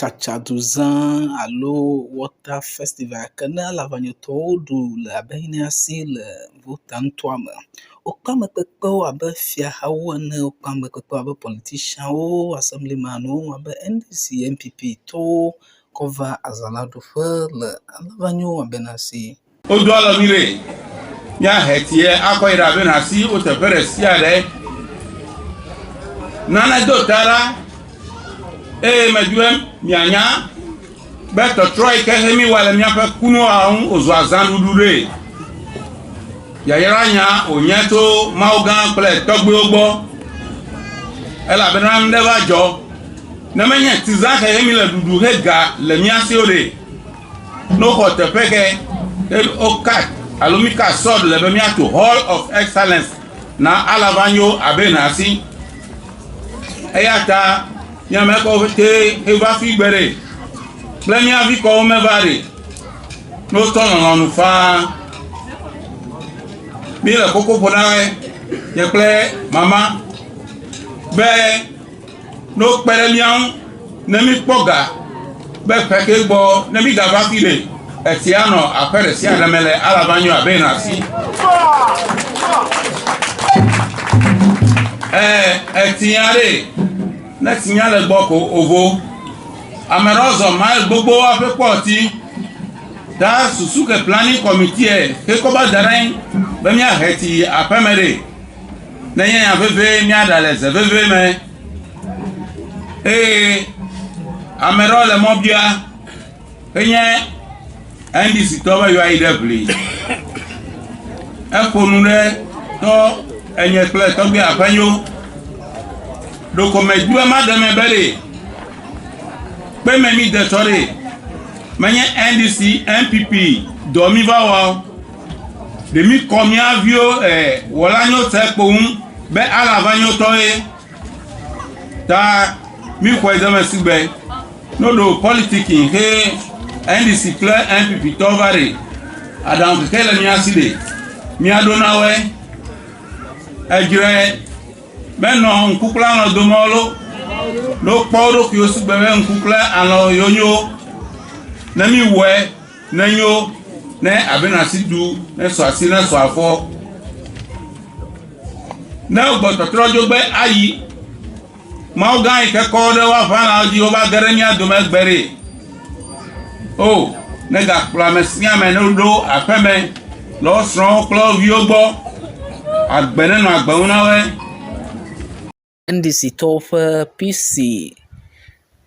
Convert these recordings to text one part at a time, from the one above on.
Tsatsadu alo water festival kana Alavanyo tɔwo le abe ne asi le votantoa me. Wokpe amekpekpewo abe fiahawo ene, wokpe amekpekpewo abe politicianwo, assemblymanwo abe NDC, NPP tɔwo kɔ va azãla ɖuƒe le Alavanyo abe na asi. Wodo alɔmire mía hetie akɔ yi ɖe abe na asi wo teƒe ɖe sia ɖe. Nane do ta ɖa eye medue mianya be tɔtrɔ yi ke hemi wa le miaƒe kunuawo ŋu wòzu azãɖuɖu ɖe. Yayra nya wònye to Mawu gã kple tɔgbewo gbɔ elabena ŋɖe va dzɔ ne menye tiza ke hemi le ɖuɖu he ga le mía siwo ɖe. No xɔ teƒe ke wokat alo mi ka sɔd le be miato Hall of Excellence na Alavanyo abe na asi. Eya ta miame kɔwo ƒete eva fi gbe ɖe kple miavi kɔwo meva ɖe no tɔ lɔlɔnu faa. Mi le koko ƒo na nye kple mama be no kpe ɖe mía ŋu ne mi kpɔ ga be ƒe ke gbɔ ne mi gava fi ɖe etia nɔ aƒe ɖe sia ɖe me le Alavanyo abe na asi. Etia ɖe ne tinya le gbɔ ko ovo ame ɖewo zɔ ma gbogbo aƒe kpɔti ta susu ke planning committee ke kɔ ba da ɖe be miahe ti aƒe me ɖe ne nye nya veve miaɖa le ze veve me eye ame ɖewo le mɔ bia enye NDC tɔ be yewoayi ɖe bli eƒo nu ɖe tɔ enye kple tɔgbe Aƒenyo ɖoko medue ma ɖe me be ɖe kpe me mi de tɔ ɖe menye NDC NPP dɔ mi va wɔ ɖe mi kɔ mía viwo wɔla nyo tse kpo ŋu be Alavanyo tɔe ta mi xɔe de me si gbe no ɖo politiki he NDC kple NPP tɔ va ɖe aɖaŋu keke le mía si ɖe mía ɖo na wɔe edzre menɔ ŋku kple alɔ domewo lo no kpɔ ɖokuiwo si gbe be ŋku kple alɔ yonyo ne mi wɔe ne nyo ne abe na si ɖu ne sɔ asi ne sɔ afɔ ne gbɔ tɔtrɔ dzo gbe ayi Mawu gã yi ke kɔ ɖe woaƒe alãwo dzi wova ge ɖe mía dome gbe ɖe o ne gakplɔ ame sia ame ne ɖo aƒe me le wo srɔ̃wo kple wo viwo gbɔ agbe ne nɔ agbe ŋu na woe. NDC tɔwo ƒe PC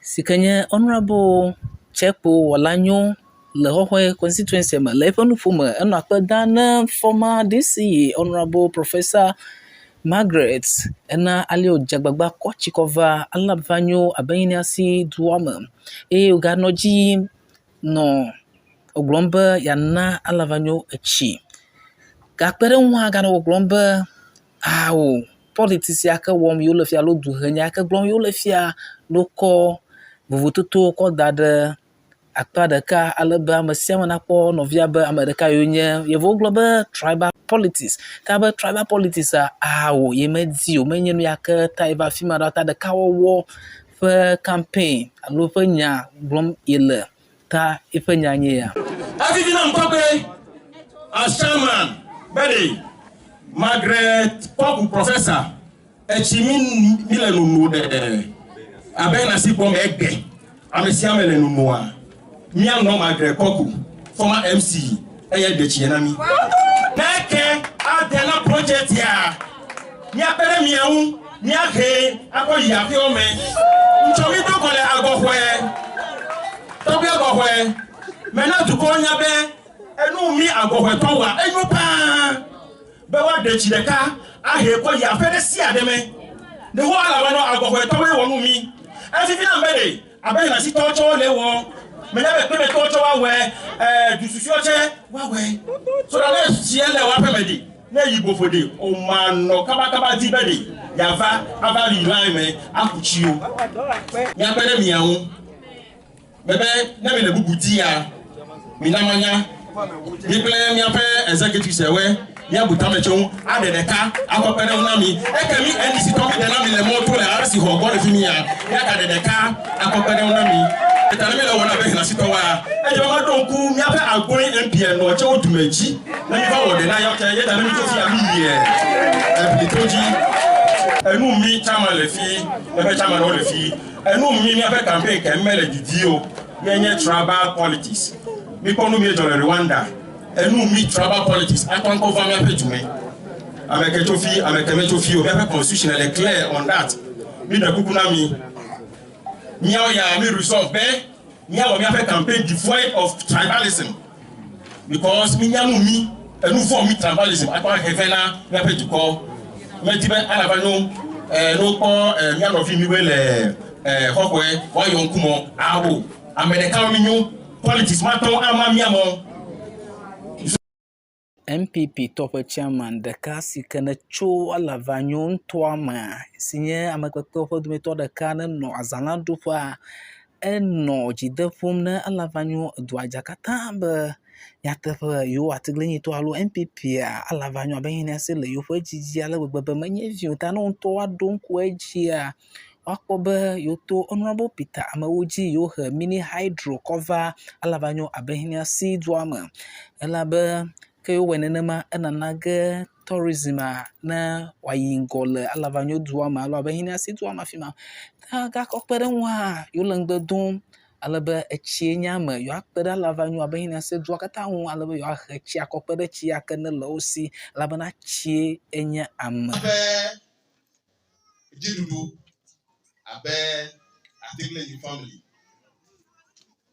si ke nye Honorable Tsekpo Wɔlanyo le xɔxɔe constituency me le eƒe nuƒome enɔ akpe dam ne former DC Honorable Professor Margaret ena ali wòdze agbagba kɔ tsi kɔ va Alavanyo abe ne asi dua me eye wòganɔ dzi nɔ gblɔm be yeana Alavanyo etsi gakpe ɖe ŋu hã ganɔ gblɔm be awo politics ya ke wɔm yewo le fia alo duhenya ke gblɔm yewo le fia no kɔ vovototo kɔ da ɖe akpa ɖeka ale be ame sia ame nakpɔ nɔvia be ame ɖeka yewo nye yevuwo gblɔ be tribal politics ka be tribal politics awo ye medi o menye nu ya ke ta eva fi ma ɖa ta ɖeka wɔwɔ ƒe campaign alo ƒe nya gblɔm yele ta eƒe nya nye ya. Avivi na mkpɔkpe as chairman bɛde Margaret Koku professor etsi mi le nunu ɖe abe na si gbɔ me egbe ame sia ame le nunua mía nɔ Margaret Koku former MC eye de tsi na mi. Neke ade na project ya mía pere mía ŋu mía he akɔ yi aƒewo me ntɔmi do kɔ le agɔxɔe tɔgbe agɔxɔe mɛ na dukɔ nya be enu mi agɔxɔe tɔ wa enyo paa be wa de tsi ɖeka ahe kɔ yi aƒe ɖe sia ɖe me ne wo Alavanyo agɔxɔe tɔwoe wɔ nu mi efifi na mbe ɖe abe na si tɔwo tsɛ le wɔ mɛ ne be kpe me tɔwo tsɛ wa wɔe dususuwo tsɛ wa wɔe so na ne tsia le wa ƒe me de ne yi bofo de o ma nɔ kabakaba di be de yava ava yi lan me aku tsi o miaƒe ɖe mia ŋu bebe ne mi le bubu di ya mi na manya mi kple miaƒe executive sɛwɛ miabu tame tso ŋu aɖe ɖeka akɔkpe ɖe ŋu na mi eke mi NDC tɔ mi de na mi le mɔto le arsi xɔ gbɔ le fi mi ya miaka ɖe ɖeka akɔkpe ɖe ŋu na mi. Etani mi la wona be na sito wa. E je ma don ku mi afa agoin MPN no che odumaji. Na mi fa wo de na yo ke ye da mi to fi ami ye. E bi toji. Enu mi chama le fi, e be chama no le fi. Enu mi afa campaign ke mele didio. Yenye tribal politics. Mi kono mi jole Rwanda. Enu mi tribal politics. Akon ko fa mi afa jume. Avec Ethiopie, avec Ethiopie, the constitution est clair on that. Mi de kukuna mi. Miao ya mi resolve be. Miao mi fait campaign devoid of tribalism. Because mi nyamu mi, nous form mi tribalism. Akwa hevena, mi fait du corps. Mi tibe Alavanyo, no ko mi ano fi mi wele hokwe wa yonkumo awo. America mi nyu politics maton ama mi amo. MPP top chairman deka sika na cho Alavanyo ntwama sinye amakpekpe fodumeto deka na no azalando fa eno jidefom na Alavanyo duaja kata be yatefe yo atiglenyi to alo MPP Alavanyo abenye ase le yo fa jiji ala gbegbe menye viota no nto adonko ajia wakobe yoto honorable Peter Amawoji yo he mini hydro cover Alavanyo abenye ase duama elabe ke wenenema enanage tourism na wayingole Alavanyo duama alo abehini ase duama fima ga kokpere nwa yo lengbedum alabe echie nyame yo akpere Alavanyo abehini ase dua kata hu alabe yo ahechi akokpere chi akene le osi alabe na chie enye ame jidudu abe article in family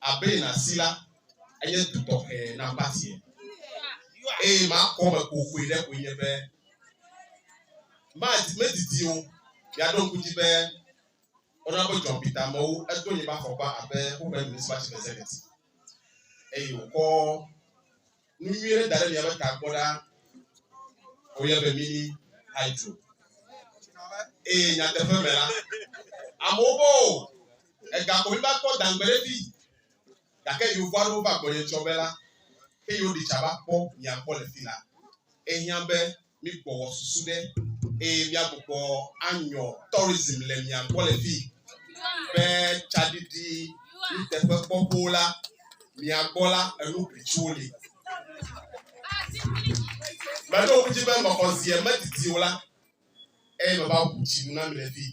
abe na sila enye tuto na mpatie ma ko ba ko kwe de ko nye be ma medidi o ya don ku ji be ona bo John Peter mo e to yin ba for ba abe who be municipal executive yo ko nu yire dare mi aba ka gboda o ye be mini hydro nya te fe mela amobo e ga ko bi ba ko dangbere bi ya ke yo vo ba ko ye chobela ke yo di chaba po mi akpo le fila ehiambe mi gbowo susu de mi agbogbo anyo tourism le mi akpo le fi be chadidi mi te fe popola mi agbola enu ritually ba do ku ji be mo ko zie metiti ola me ba ku ji na mi le fi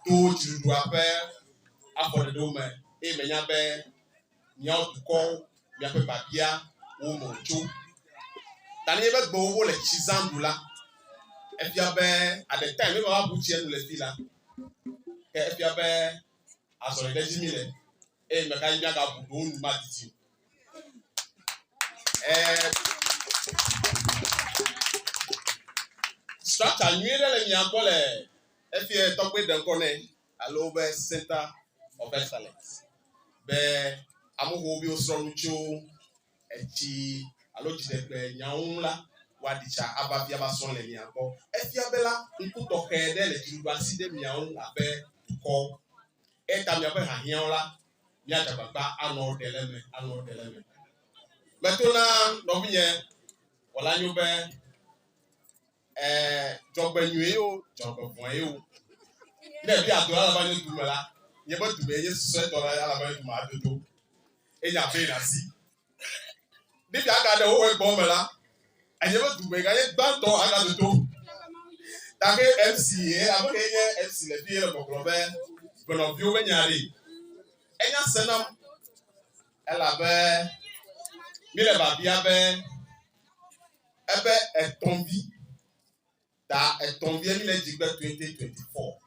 to ji du ape afode do me me nya be nya otuko mi ape babia wo mo jo tani be gbo wo le chizandula efia be at the time me ba bu chi enu le fi la ke efia be asore de jimi le me ka nya ga bu do nu ma titi structure nyere le nya bo le efia to pe den ko ne alo be center of excellence be amugo bi osoro nucho echi alo jide nyaunla wadicha abafia bason le mianko efia bela nkuto kede le jiruasi de miaun abe ko eta mi abe hahianla mi ajababa ano deleme metona no biye wala nyobe jogbenue o jogbon o le bi ado Alavanyo dumela ye bo dube ye so to Alavanyo duma adodo enya be na si níbi àgàdé owó ẹ̀gbọ́n mẹ́la ẹ̀yẹ́ bó dùgbò ìgbàyé gbàtọ̀ àgàdé tó take MC yẹ abókè yẹ MC lẹ́bí yẹ lọ́kọ̀ọ̀kọ̀ bẹ́ gbọ̀nà bí ó bẹ́ nyàrí ẹ̀yà sẹ́nàm ẹ̀là bẹ́ mílẹ̀ bàbí abẹ́ ẹ̀bẹ́ ẹ̀tọ́nbí ta ẹ̀tọ́nbí ẹ̀ mílẹ̀ jìgbẹ́ 2024